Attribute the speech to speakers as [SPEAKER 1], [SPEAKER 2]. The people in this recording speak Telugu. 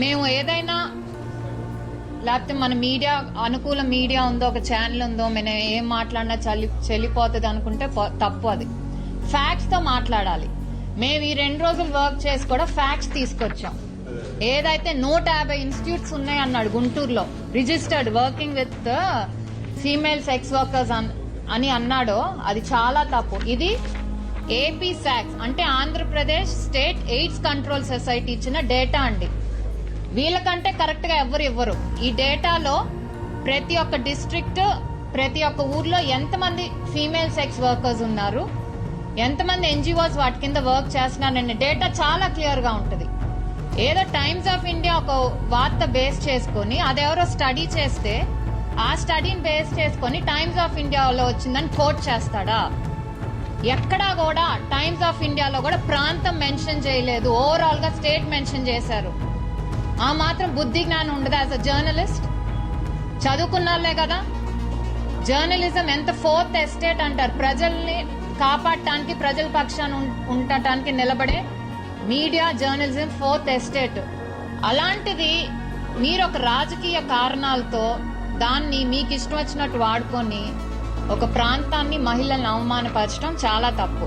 [SPEAKER 1] మేము ఏదైనా లేకపోతే మన మీడియా అనుకూల మీడియా ఉందో, ఒక ఛానల్ ఉందో, మేము ఏం మాట్లాడినా చెల్లిపోతుంది అనుకుంటే తప్పు. అది ఫ్యాక్ట్స్ తో మాట్లాడాలి. మేము ఈ 2 రోజులు వర్క్ చేసి కూడా ఫ్యాక్ట్స్ తీసుకొచ్చాం. ఏదైతే 150 ఇన్స్టిట్యూట్స్ ఉన్నాయన్నాడు గుంటూరులో registered working with female sex workers అని అన్నాడో అది చాలా తప్పు. ఇది ఏపీ సాక్స్ అంటే Andhra Pradesh state AIDS control society ఇచ్చిన డేటా అండి. వీళ్ళకంటే కరెక్ట్ గా ఎవరు ఇవ్వరు. ఈ డేటాలో ప్రతి ఒక్క డిస్ట్రిక్ట్, ప్రతి ఒక్క ఊర్లో ఎంతమంది ఫీమేల్ సెక్స్ వర్కర్స్ ఉన్నారు, ఎంతమంది ఎన్జిఓస్ వాటి కింద వర్క్ చేస్తున్నారనే డేటా చాలా క్లియర్ గా ఉంటుంది. ఏదో టైమ్స్ ఆఫ్ ఇండియా ఒక వార్త బేస్ చేసుకుని అదెవరో స్టడీ చేస్తే ఆ స్టడీని బేస్ చేసుకుని టైమ్స్ ఆఫ్ ఇండియాలో వచ్చిందని కోట్ చేస్తాడా? ఎక్కడా కూడా టైమ్స్ ఆఫ్ ఇండియాలో కూడా ప్రాంతం మెన్షన్ చేయలేదు, ఓవరాల్ గా స్టేట్ మెన్షన్ చేశారు. ఆ మాత్రం బుద్ధి జ్ఞానం ఉండదు యాజ్ అ జర్నలిస్ట్? చదువుకున్నాళ్లే కదా. జర్నలిజం ఎంత ఫోర్త్ ఎస్టేట్ అంటారు. ప్రజల్ని కాపాడటానికి, ప్రజల పక్షాన ఉండటానికి నిలబడే మీడియా జర్నలిజం ఫోర్త్ ఎస్టేట్. అలాంటిది మీరు ఒక రాజకీయ కారణాలతో దాన్ని మీకు ఇష్టం వచ్చినట్టు వాడుకొని ఒక ప్రాంతాన్ని, మహిళలను అవమానపరచడం చాలా తప్పు.